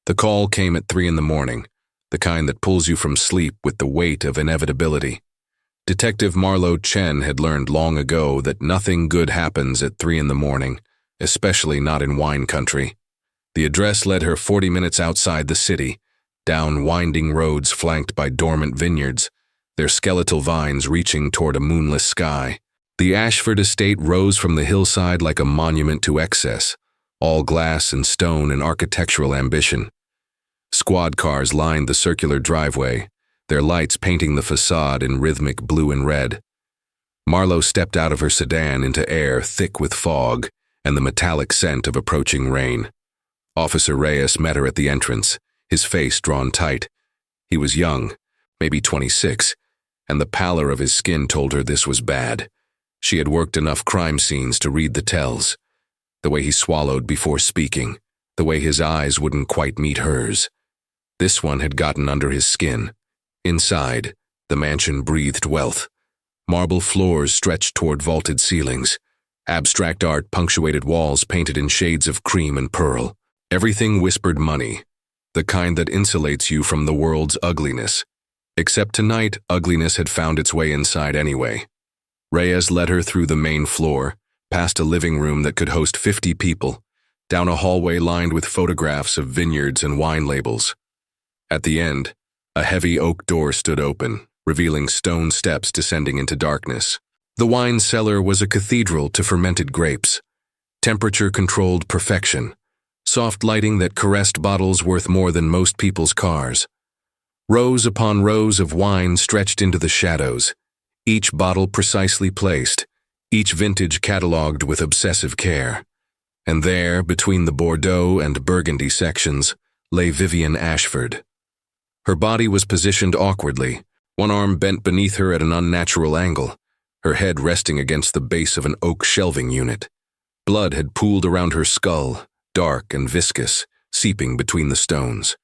The call came at 3 in the morning, the kind that pulls you from sleep with the weight of inevitability. Detective Marlowe Chen had learned long ago that nothing good happens at 3 in the morning, especially not in wine country. The address led her 40 minutes outside the city, down winding roads flanked by dormant vineyards, their skeletal vines reaching toward a moonless sky. The Ashford estate rose from the hillside like a monument to excess, all glass and stone and architectural ambition. Squad cars lined the circular driveway, their lights painting the facade in rhythmic blue and red. Marlowe stepped out of her sedan into air thick with fog and the metallic scent of approaching rain. Officer Reyes met her at the entrance, his face drawn tight. He was young, maybe 26, and the pallor of his skin told her this was bad. She had worked enough crime scenes to read the tells. The way he swallowed before speaking, the way his eyes wouldn't quite meet hers. This one had gotten under his skin. Inside, the mansion breathed wealth. Marble floors stretched toward vaulted ceilings. Abstract art punctuated walls painted in shades of cream and pearl. Everything whispered money, the kind that insulates you from the world's ugliness. Except tonight, ugliness had found its way inside anyway. Reyes led her through the main floor, past a living room that could host 50 people, down a hallway lined with photographs of vineyards and wine labels. At the end, a heavy oak door stood open, revealing stone steps descending into darkness. The wine cellar was a cathedral to fermented grapes. Temperature-controlled perfection. Soft lighting that caressed bottles worth more than most people's cars. Rows upon rows of wine stretched into the shadows, each bottle precisely placed, each vintage catalogued with obsessive care. And there, between the Bordeaux and Burgundy sections, lay Vivienne Ashford. Her body was positioned awkwardly, one arm bent beneath her at an unnatural angle, her head resting against the base of an oak shelving unit. Blood had pooled around her skull, dark and viscous, seeping between the stones.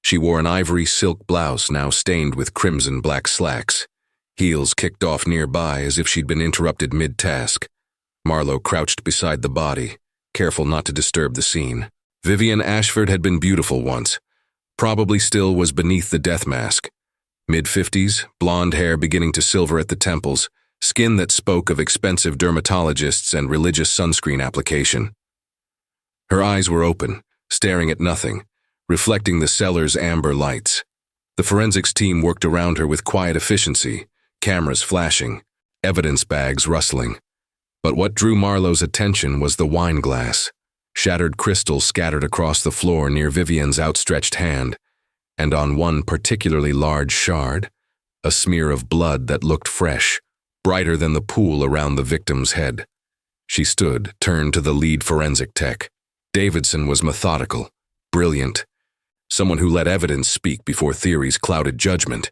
She wore an ivory silk blouse now stained with crimson black slacks. Heels kicked off nearby as if she'd been interrupted mid-task. Marlowe crouched beside the body, careful not to disturb the scene. Vivienne Ashford had been beautiful once, probably still was beneath the death mask. Mid-50s, blonde hair beginning to silver at the temples, skin that spoke of expensive dermatologists and religious sunscreen application. Her eyes were open, staring at nothing, reflecting the cellar's amber lights. The forensics team worked around her with quiet efficiency, cameras flashing, evidence bags rustling. But what drew Marlowe's attention was the wine glass, shattered crystal scattered across the floor near Vivienne's outstretched hand, and on one particularly large shard, a smear of blood that looked fresh, brighter than the pool around the victim's head. She stood, turned to the lead forensic tech. Davidson was methodical, brilliant, someone who let evidence speak before theories clouded judgment.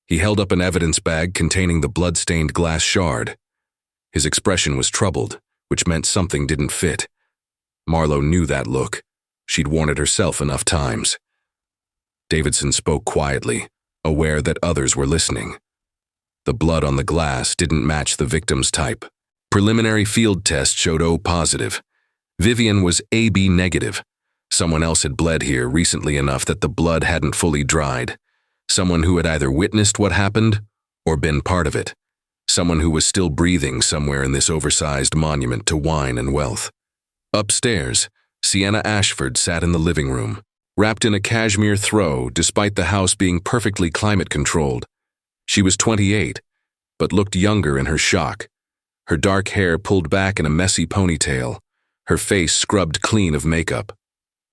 He held up an evidence bag containing the blood-stained glass shard. His expression was troubled, which meant something didn't fit. Marlowe knew that look. She'd worn it herself enough times. Davidson spoke quietly, aware that others were listening. The blood on the glass didn't match the victim's type. Preliminary field tests showed O positive. Vivienne was AB negative. Someone else had bled here recently enough that the blood hadn't fully dried. Someone who had either witnessed what happened or been part of it. Someone who was still breathing somewhere in this oversized monument to wine and wealth. Upstairs, Sienna Ashford sat in the living room, wrapped in a cashmere throw despite the house being perfectly climate-controlled. She was 28, but looked younger in her shock. Her dark hair pulled back in a messy ponytail, her face scrubbed clean of makeup.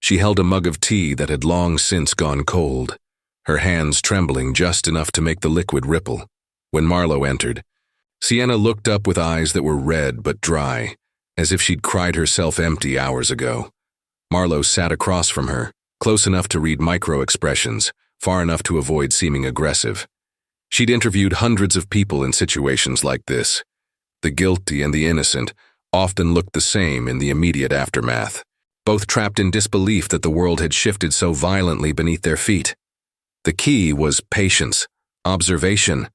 She held a mug of tea that had long since gone cold, her hands trembling just enough to make the liquid ripple. When Marlowe entered, Sienna looked up with eyes that were red but dry, as if she'd cried herself empty hours ago. Marlowe sat across from her, close enough to read micro-expressions, far enough to avoid seeming aggressive. She'd interviewed hundreds of people in situations like this. The guilty and the innocent often looked the same in the immediate aftermath, both trapped in disbelief that the world had shifted so violently beneath their feet. The key was patience, observation,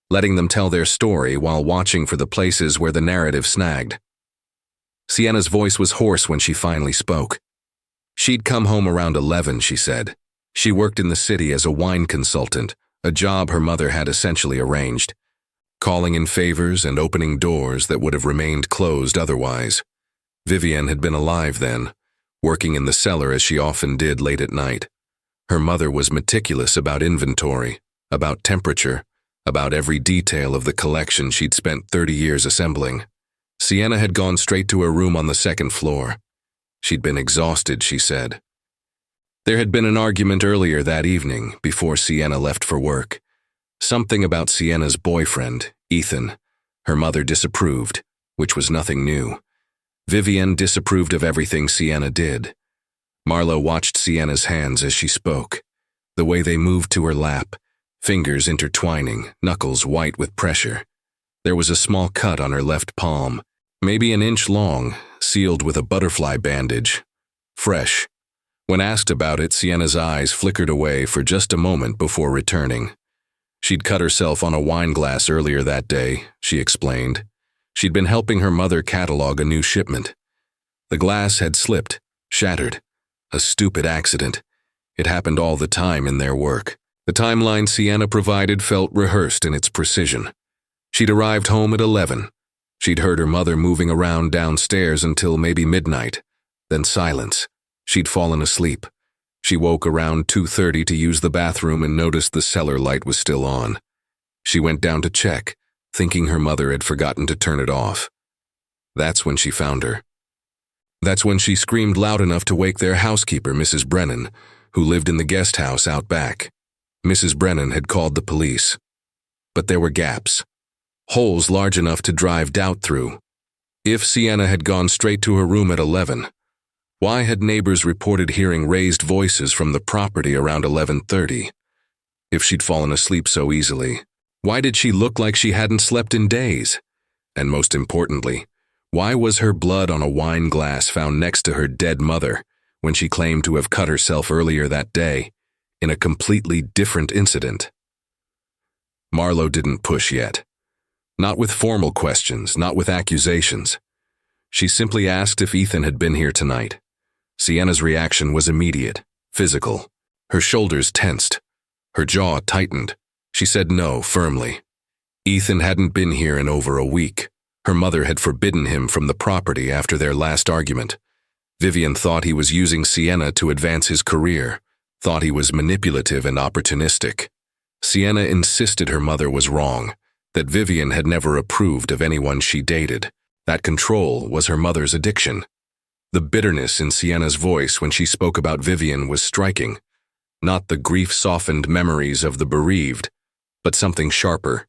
letting them tell their story while watching for the places where the narrative snagged. Sienna's voice was hoarse when she finally spoke. She'd come home around 11, she said. She worked in the city as a wine consultant, a job her mother had essentially arranged, calling in favors and opening doors that would have remained closed otherwise. Vivienne had been alive then, working in the cellar as she often did late at night. Her mother was meticulous about inventory, about temperature, about every detail of the collection she'd spent 30 years assembling. Sienna had gone straight to her room on the second floor. She'd been exhausted, she said. There had been an argument earlier that evening, before Sienna left for work. Something about Sienna's boyfriend, Ethan. Her mother disapproved, which was nothing new. Vivienne disapproved of everything Sienna did. Marlowe watched Sienna's hands as she spoke, the way they moved to her lap, fingers intertwining, knuckles white with pressure. There was a small cut on her left palm, maybe an inch long, sealed with a butterfly bandage. Fresh. When asked about it, Sienna's eyes flickered away for just a moment before returning. She'd cut herself on a wine glass earlier that day, she explained. She'd been helping her mother catalog a new shipment. The glass had slipped, shattered. A stupid accident. It happened all the time in their work. The timeline Sienna provided felt rehearsed in its precision. She'd arrived home at 11. She'd heard her mother moving around downstairs until maybe midnight. Then silence. She'd fallen asleep. She woke around 2:30 to use the bathroom and noticed the cellar light was still on. She went down to check, thinking her mother had forgotten to turn it off. That's when she found her. That's when she screamed loud enough to wake their housekeeper, Mrs. Brennan, who lived in the guest house out back. Mrs. Brennan had called the police. But there were gaps. Holes large enough to drive doubt through. If Sienna had gone straight to her room at 11, why had neighbors reported hearing raised voices from the property around 11:30? If she'd fallen asleep so easily, why did she look like she hadn't slept in days? And most importantly, why was her blood on a wine glass found next to her dead mother when she claimed to have cut herself earlier that day, in a completely different incident? Marlowe didn't push yet. Not with formal questions, not with accusations. She simply asked if Ethan had been here tonight. Sienna's reaction was immediate, physical. Her shoulders tensed. Her jaw tightened. She said no firmly. Ethan hadn't been here in over a week. Her mother had forbidden him from the property after their last argument. Vivienne thought he was using Sienna to advance his career, thought he was manipulative and opportunistic. Sienna insisted her mother was wrong, that Vivienne had never approved of anyone she dated. That control was her mother's addiction. The bitterness in Sienna's voice when she spoke about Vivienne was striking. Not the grief-softened memories of the bereaved, but something sharper.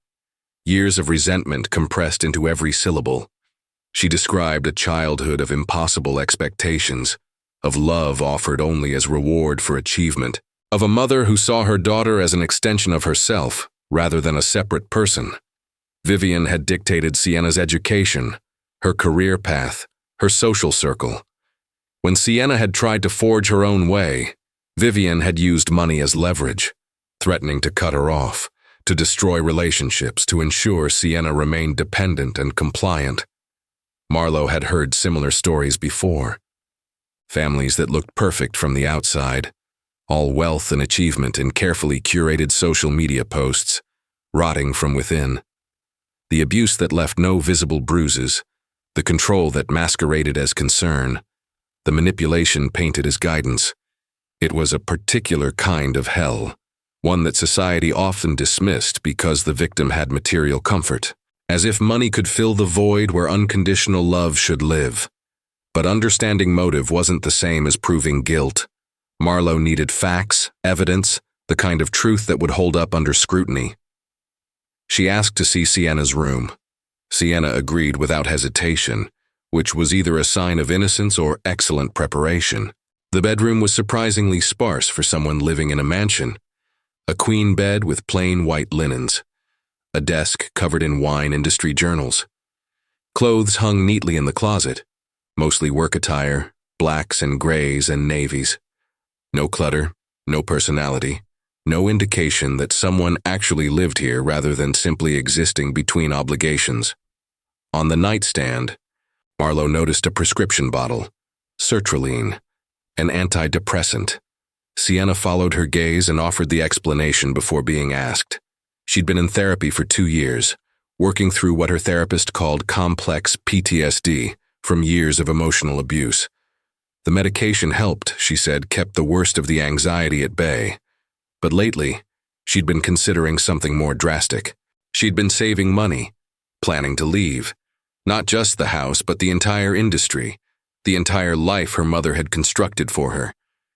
Years of resentment compressed into every syllable. She described a childhood of impossible expectations, of love offered only as reward for achievement, of a mother who saw her daughter as an extension of herself rather than a separate person. Vivienne had dictated Sienna's education, her career path, her social circle. When Sienna had tried to forge her own way, Vivienne had used money as leverage, threatening to cut her off, to destroy relationships, to ensure Sienna remained dependent and compliant. Marlowe had heard similar stories before. Families that looked perfect from the outside, all wealth and achievement in carefully curated social media posts, rotting from within. The abuse that left no visible bruises, the control that masqueraded as concern, the manipulation painted as guidance. It was a particular kind of hell, one that society often dismissed because the victim had material comfort, as if money could fill the void where unconditional love should live. But understanding motive wasn't the same as proving guilt. Marlowe needed facts, evidence, the kind of truth that would hold up under scrutiny. She asked to see Sienna's room. Sienna agreed without hesitation, which was either a sign of innocence or excellent preparation. The bedroom was surprisingly sparse for someone living in a mansion. A queen bed with plain white linens. A desk covered in wine industry journals. Clothes hung neatly in the closet, mostly work attire, blacks and grays and navies. No clutter, no personality, no indication that someone actually lived here rather than simply existing between obligations. On the nightstand, Marlowe noticed a prescription bottle, sertraline, An antidepressant. Sienna followed her gaze and offered the explanation before being asked. She'd been in therapy for 2 years, working through what her therapist called complex PTSD from years of emotional abuse. The medication helped, she said, kept the worst of the anxiety at bay. But lately, she'd been considering something more drastic. She'd been saving money, planning to leave. Not just the house, but the entire industry, the entire life her mother had constructed for her.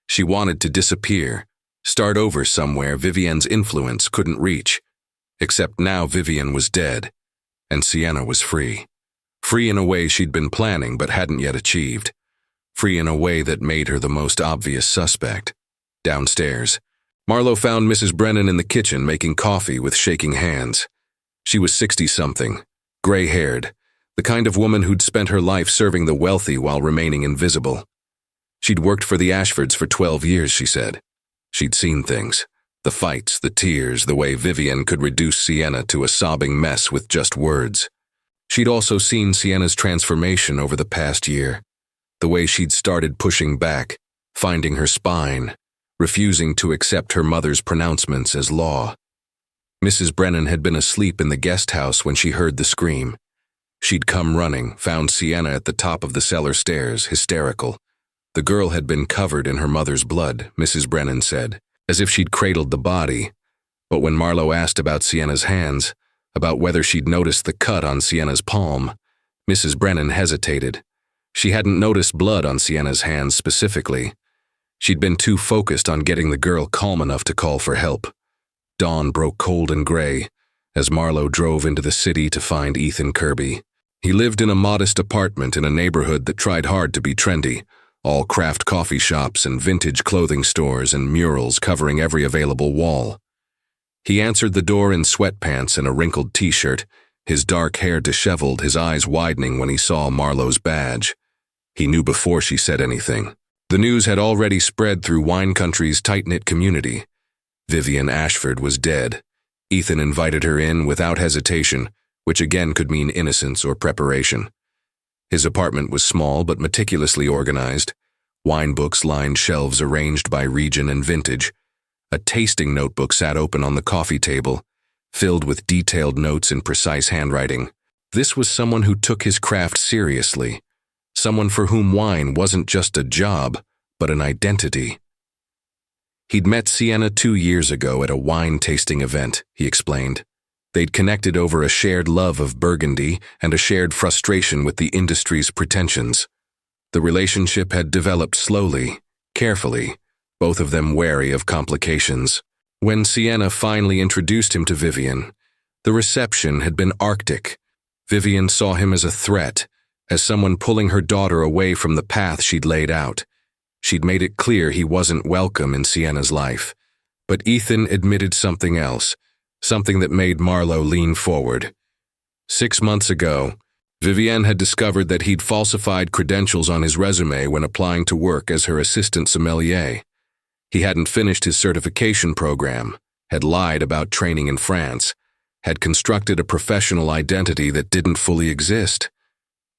She wanted to disappear, start over somewhere Vivienne's influence couldn't reach. Except now Vivienne was dead, and Sienna was free. Free in a way she'd been planning but hadn't yet achieved. Free in a way that made her the most obvious suspect. Downstairs, Marlowe found Mrs. Brennan in the kitchen making coffee with shaking hands. She was 60-something, gray-haired, the kind of woman who'd spent her life serving the wealthy while remaining invisible. She'd worked for the Ashfords for 12 years, she said. She'd seen things. The fights, the tears, the way Vivienne could reduce Sienna to a sobbing mess with just words. She'd also seen Sienna's transformation over the past year. The way she'd started pushing back, finding her spine, refusing to accept her mother's pronouncements as law. Mrs. Brennan had been asleep in the guest house when she heard the scream. She'd come running, found Sienna at the top of the cellar stairs, hysterical. The girl had been covered in her mother's blood, Mrs. Brennan said, as if she'd cradled the body. But when Marlowe asked about Sienna's hands, about whether she'd noticed the cut on Sienna's palm, Mrs. Brennan hesitated. She hadn't noticed blood on Sienna's hands specifically. She'd been too focused on getting the girl calm enough to call for help. Dawn broke cold and gray as Marlowe drove into the city to find Ethan Kirby. He lived in a modest apartment in a neighborhood that tried hard to be trendy, all craft coffee shops and vintage clothing stores and murals covering every available wall. He answered the door in sweatpants and a wrinkled t-shirt, his dark hair disheveled, his eyes widening when he saw Marlowe's badge. He knew before she said anything. The news had already spread through wine country's tight-knit community. Vivienne Ashford was dead. Ethan invited her in without hesitation, which again could mean innocence or preparation. His apartment was small but meticulously organized. Wine books lined shelves arranged by region and vintage. A tasting notebook sat open on the coffee table, filled with detailed notes in precise handwriting. This was someone who took his craft seriously. Someone for whom wine wasn't just a job, but an identity. He'd met Sienna 2 years ago at a wine tasting event, he explained. They'd connected over a shared love of Burgundy and a shared frustration with the industry's pretensions. The relationship had developed slowly, carefully, both of them wary of complications. When Sienna finally introduced him to Vivienne, the reception had been arctic. Vivienne saw him as a threat, as someone pulling her daughter away from the path she'd laid out. She'd made it clear he wasn't welcome in Sienna's life. But Ethan admitted something else, something that made Marlowe lean forward. 6 months ago, Vivienne had discovered that he'd falsified credentials on his resume when applying to work as her assistant sommelier. He hadn't finished his certification program, had lied about training in France, had constructed a professional identity that didn't fully exist.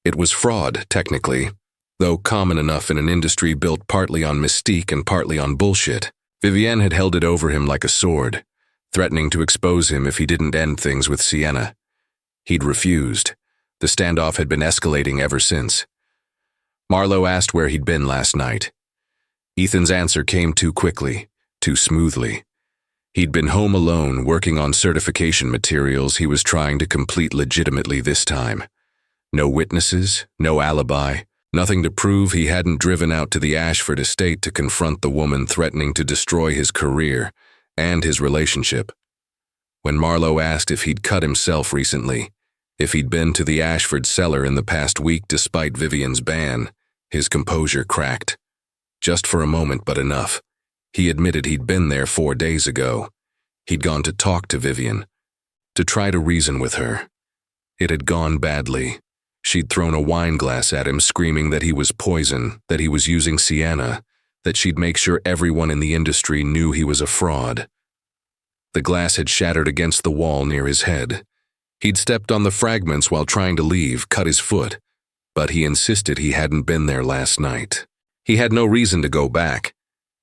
It was fraud, technically, though common enough in an industry built partly on mystique and partly on bullshit. Vivienne had held it over him like a sword, threatening to expose him if he didn't end things with Sienna. He'd refused. The standoff had been escalating ever since. Marlowe asked where he'd been last night. Ethan's answer came too quickly, too smoothly. He'd been home alone, working on certification materials he was trying to complete legitimately this time. No witnesses, no alibi, nothing to prove he hadn't driven out to the Ashford estate to confront the woman threatening to destroy his career and his relationship. When Marlowe asked if he'd cut himself recently, if he'd been to the Ashford cellar in the past week despite Vivienne's ban, his composure cracked. Just for a moment, but enough. He admitted he'd been there 4 days ago. He'd gone to talk to Vivienne, to try to reason with her. It had gone badly. She'd thrown a wine glass at him, screaming that he was poison, that he was using Sienna, that she'd make sure everyone in the industry knew he was a fraud. The glass had shattered against the wall near his head. He'd stepped on the fragments while trying to leave, cut his foot, but he insisted he hadn't been there last night. He had no reason to go back.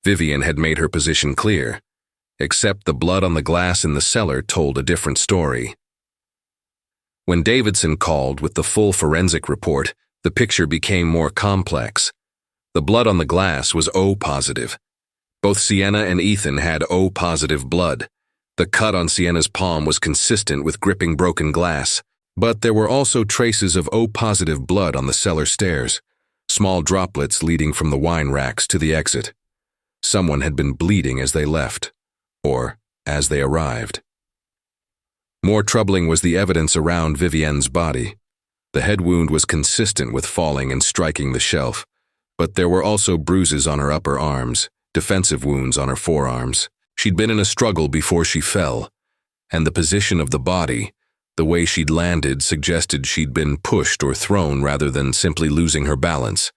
Vivienne had made her position clear, except the blood on the glass in the cellar told a different story. When Davidson called with the full forensic report, the picture became more complex. The blood on the glass was O positive. Both Sienna and Ethan had O positive blood. The cut on Sienna's palm was consistent with gripping broken glass, but there were also traces of O positive blood on the cellar stairs, small droplets leading from the wine racks to the exit. Someone had been bleeding as they left, or as they arrived. More troubling was the evidence around Vivienne's body. The head wound was consistent with falling and striking the shelf, but there were also bruises on her upper arms, defensive wounds on her forearms. She'd been in a struggle before she fell, and the position of the body, the way she'd landed, suggested she'd been pushed or thrown rather than simply losing her balance.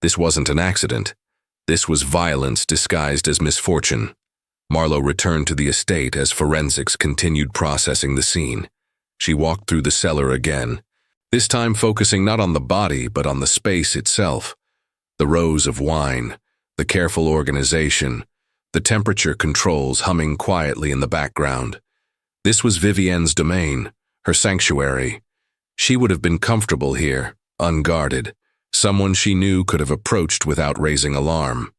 This wasn't an accident. This was violence disguised as misfortune. Marlowe returned to the estate as forensics continued processing the scene. She walked through the cellar again, this time focusing not on the body but on the space itself. The rows of wine, the careful organization, the temperature controls humming quietly in the background. This was Vivienne's domain, her sanctuary. She would have been comfortable here, unguarded. Someone she knew could have approached without raising alarm.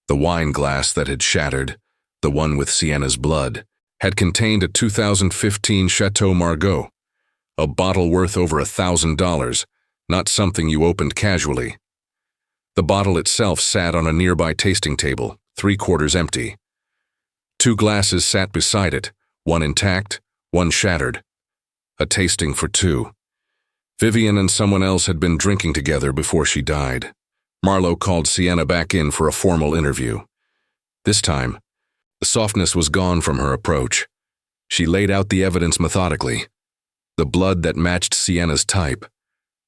The wine glass that had shattered, the one with Sienna's blood, had contained a 2015 Chateau Margaux, a bottle worth over $1,000, not something you opened casually. The bottle itself sat on a nearby tasting table, 3/4 empty. 2 glasses sat beside it, one intact, one shattered. A tasting for 2. Vivienne and someone else had been drinking together before she died. Marlowe called Sienna back in for a formal interview. This time, the softness was gone from her approach. She laid out the evidence methodically. The blood that matched Sienna's type,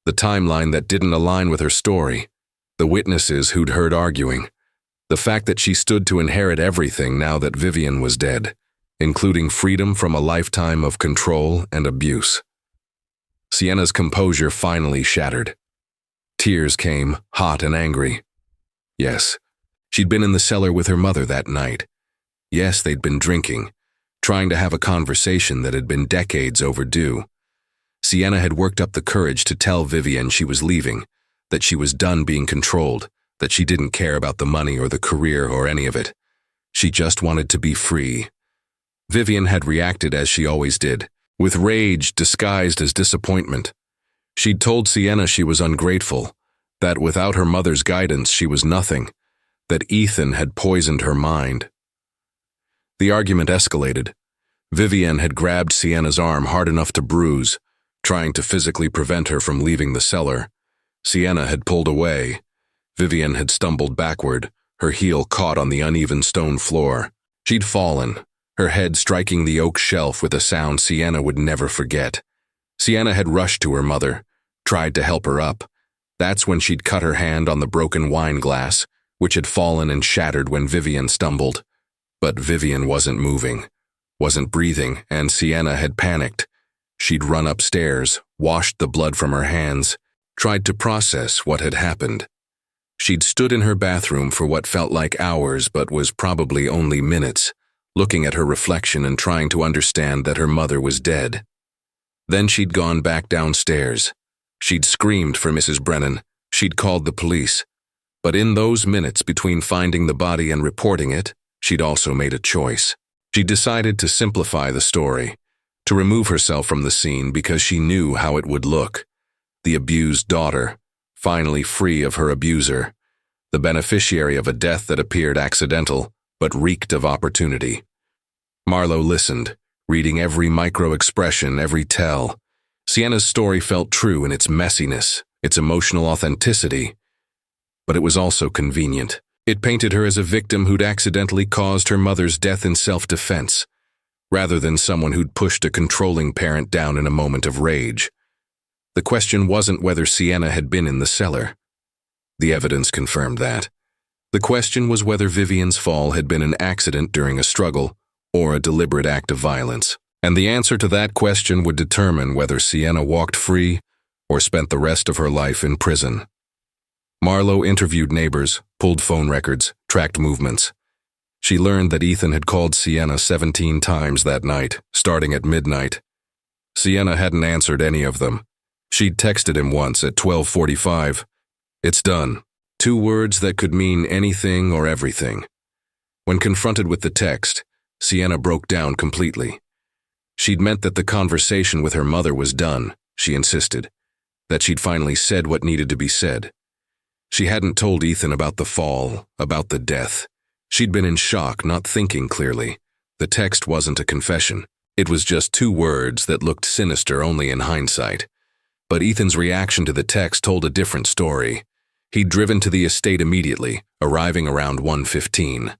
the timeline that didn't align with her story, the witnesses who'd heard arguing, the fact that she stood to inherit everything now that Vivienne was dead, including freedom from a lifetime of control and abuse. Sienna's composure finally shattered. Tears came, hot and angry. Yes, she'd been in the cellar with her mother that night. Yes, they'd been drinking, trying to have a conversation that had been decades overdue. Sienna had worked up the courage to tell Vivienne she was leaving, that she was done being controlled, that she didn't care about the money or the career or any of it. She just wanted to be free. Vivienne had reacted as she always did, with rage disguised as disappointment. She'd told Sienna she was ungrateful, that without her mother's guidance she was nothing, that Ethan had poisoned her mind. The argument escalated. Vivienne had grabbed Sienna's arm hard enough to bruise, trying to physically prevent her from leaving the cellar. Sienna had pulled away. Vivienne had stumbled backward, her heel caught on the uneven stone floor. She'd fallen, her head striking the oak shelf with a sound Sienna would never forget. Sienna had rushed to her mother, tried to help her up. That's when she'd cut her hand on the broken wine glass, which had fallen and shattered when Vivienne stumbled. But Vivienne wasn't moving, wasn't breathing, and Sienna had panicked. She'd run upstairs, washed the blood from her hands, tried to process what had happened. She'd stood in her bathroom for what felt like hours but was probably only minutes, looking at her reflection and trying to understand that her mother was dead. Then she'd gone back downstairs. She'd screamed for Mrs. Brennan. She'd called the police. But in those minutes between finding the body and reporting it, she'd also made a choice. She decided to simplify the story, to remove herself from the scene because she knew how it would look. The abused daughter, finally free of her abuser, the beneficiary of a death that appeared accidental but reeked of opportunity. Marlowe listened, reading every micro-expression, every tell. Sienna's story felt true in its messiness, its emotional authenticity, but it was also convenient. It painted her as a victim who'd accidentally caused her mother's death in self-defense, rather than someone who'd pushed a controlling parent down in a moment of rage. The question wasn't whether Sienna had been in the cellar. The evidence confirmed that. The question was whether Vivienne's fall had been an accident during a struggle or a deliberate act of violence. And the answer to that question would determine whether Sienna walked free or spent the rest of her life in prison. Marlowe interviewed neighbors, pulled phone records, tracked movements. She learned that Ethan had called Sienna 17 times that night, starting at midnight. Sienna hadn't answered any of them. She'd texted him once at 12:45. "It's done." 2 words that could mean anything or everything. When confronted with the text, Sienna broke down completely. She'd meant that the conversation with her mother was done, she insisted, that she'd finally said what needed to be said. She hadn't told Ethan about the fall, about the death. She'd been in shock, not thinking clearly. The text wasn't a confession. It was just 2 words that looked sinister only in hindsight. But Ethan's reaction to the text told a different story. He'd driven to the estate immediately, arriving around 1:15.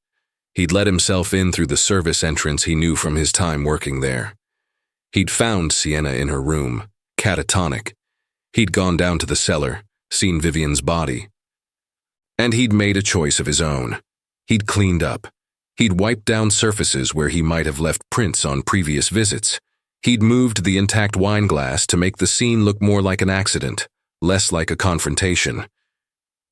He'd let himself in through the service entrance he knew from his time working there. He'd found Sienna in her room, catatonic. He'd gone down to the cellar, seen Vivienne's body. And he'd made a choice of his own. He'd cleaned up. He'd wiped down surfaces where he might have left prints on previous visits. He'd moved the intact wine glass to make the scene look more like an accident, less like a confrontation.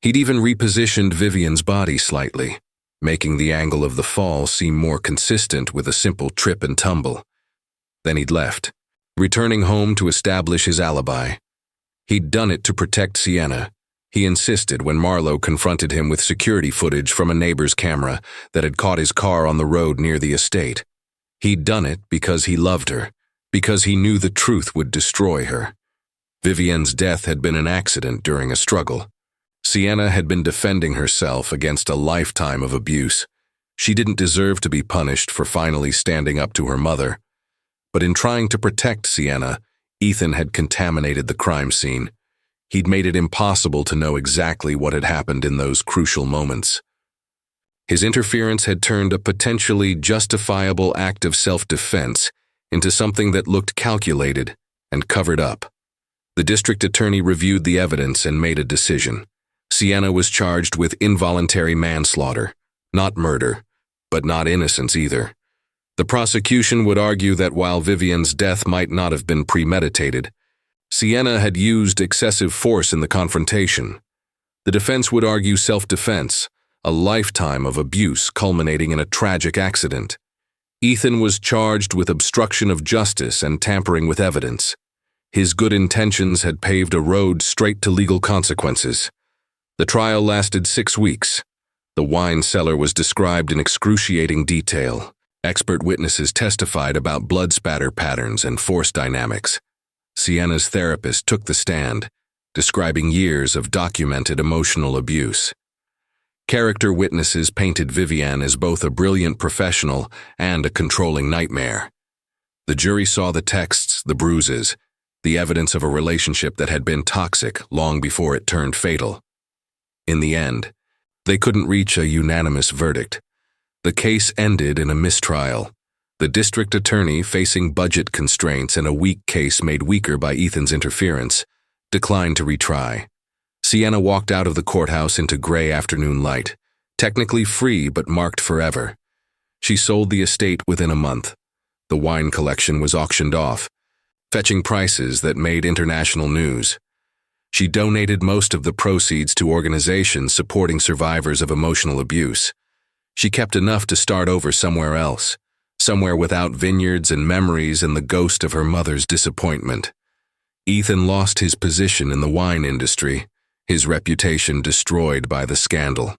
He'd even repositioned Vivienne's body slightly, making the angle of the fall seem more consistent with a simple trip and tumble. Then he'd left, returning home to establish his alibi. He'd done it to protect Sienna. He insisted when Marlowe confronted him with security footage from a neighbor's camera that had caught his car on the road near the estate. He'd done it because he loved her, because he knew the truth would destroy her. Vivienne's death had been an accident during a struggle. Sienna had been defending herself against a lifetime of abuse. She didn't deserve to be punished for finally standing up to her mother. But in trying to protect Sienna, Ethan had contaminated the crime scene. He'd made it impossible to know exactly what had happened in those crucial moments. His interference had turned a potentially justifiable act of self-defense into something that looked calculated and covered up. The district attorney reviewed the evidence and made a decision. Sienna was charged with involuntary manslaughter, not murder, but not innocence either. The prosecution would argue that while Vivienne's death might not have been premeditated, Sienna had used excessive force in the confrontation. The defense would argue self-defense, a lifetime of abuse culminating in a tragic accident. Ethan was charged with obstruction of justice and tampering with evidence. His good intentions had paved a road straight to legal consequences. The trial lasted 6 weeks. The wine cellar was described in excruciating detail. Expert witnesses testified about blood spatter patterns and force dynamics. Sienna's therapist took the stand, describing years of documented emotional abuse. Character witnesses painted Vivienne as both a brilliant professional and a controlling nightmare. The jury saw the texts, the bruises, the evidence of a relationship that had been toxic long before it turned fatal. In the end, they couldn't reach a unanimous verdict. The case ended in a mistrial. The district attorney, facing budget constraints and a weak case made weaker by Ethan's interference, declined to retry. Sienna walked out of the courthouse into gray afternoon light, technically free but marked forever. She sold the estate within a month. The wine collection was auctioned off, fetching prices that made international news. She donated most of the proceeds to organizations supporting survivors of emotional abuse. She kept enough to start over somewhere else, somewhere without vineyards and memories and the ghost of her mother's disappointment. Ethan lost his position in the wine industry, his reputation destroyed by the scandal.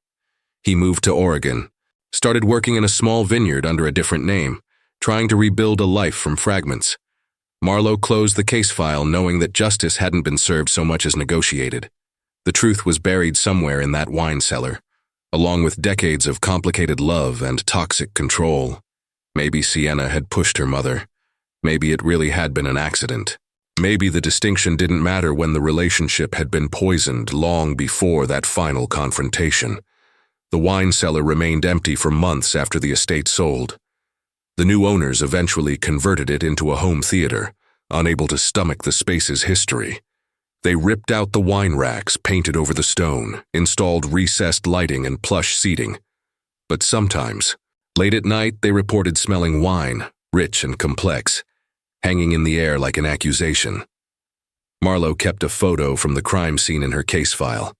He moved to Oregon, started working in a small vineyard under a different name, trying to rebuild a life from fragments. Marlowe closed the case file knowing that justice hadn't been served so much as negotiated. The truth was buried somewhere in that wine cellar, along with decades of complicated love and toxic control. Maybe Sienna had pushed her mother. Maybe it really had been an accident. Maybe the distinction didn't matter when the relationship had been poisoned long before that final confrontation. The wine cellar remained empty for months after the estate sold. The new owners eventually converted it into a home theater, unable to stomach the space's history. They ripped out the wine racks painted over the stone, installed recessed lighting and plush seating. But sometimes, late at night, they reported smelling wine, rich and complex, hanging in the air like an accusation. Marlowe kept a photo from the crime scene in her case file.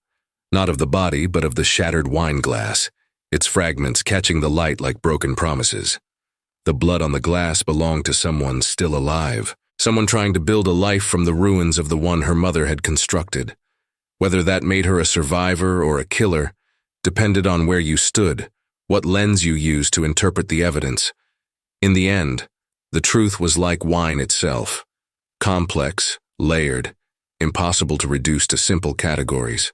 Not of the body, but of the shattered wine glass, its fragments catching the light like broken promises. The blood on the glass belonged to someone still alive, someone trying to build a life from the ruins of the one her mother had constructed. Whether that made her a survivor or a killer depended on where you stood, what lens you used to interpret the evidence. In the end, the truth was like wine itself, complex, layered, impossible to reduce to simple categories.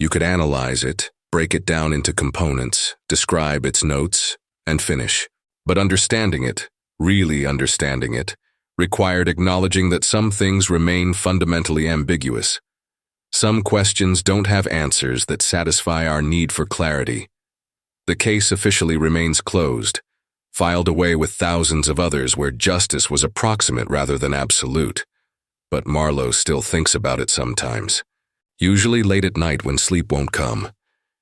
You could analyze it, break it down into components, describe its notes, and finish. But understanding it, really understanding it, required acknowledging that some things remain fundamentally ambiguous. Some questions don't have answers that satisfy our need for clarity. The case officially remains closed, filed away with thousands of others where justice was approximate rather than absolute. But Marlowe still thinks about it sometimes. Usually late at night when sleep won't come.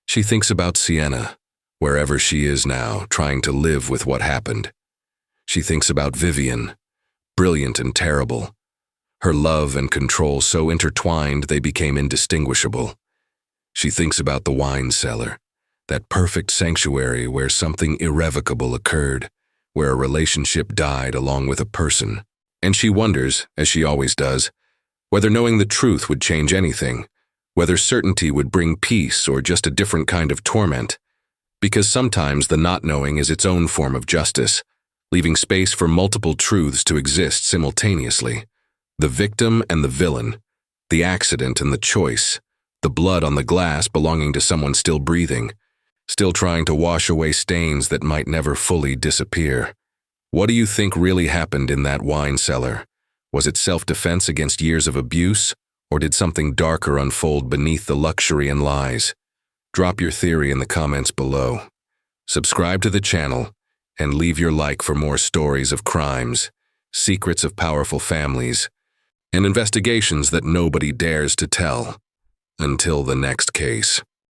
She thinks about Sienna, wherever she is now, trying to live with what happened. She thinks about Vivienne, brilliant and terrible. Her love and control so intertwined they became indistinguishable. She thinks about the wine cellar, that perfect sanctuary where something irrevocable occurred, where a relationship died along with a person. And she wonders, as she always does, whether knowing the truth would change anything, whether certainty would bring peace or just a different kind of torment. Because sometimes the not knowing is its own form of justice, leaving space for multiple truths to exist simultaneously. The victim and the villain, the accident and the choice, the blood on the glass belonging to someone still breathing, still trying to wash away stains that might never fully disappear. What do you think really happened in that wine cellar? Was it self-defense against years of abuse, or did something darker unfold beneath the luxury and lies? Drop your theory in the comments below. Subscribe to the channel, and leave your like for more stories of crimes, secrets of powerful families, and investigations that nobody dares to tell. Until the next case.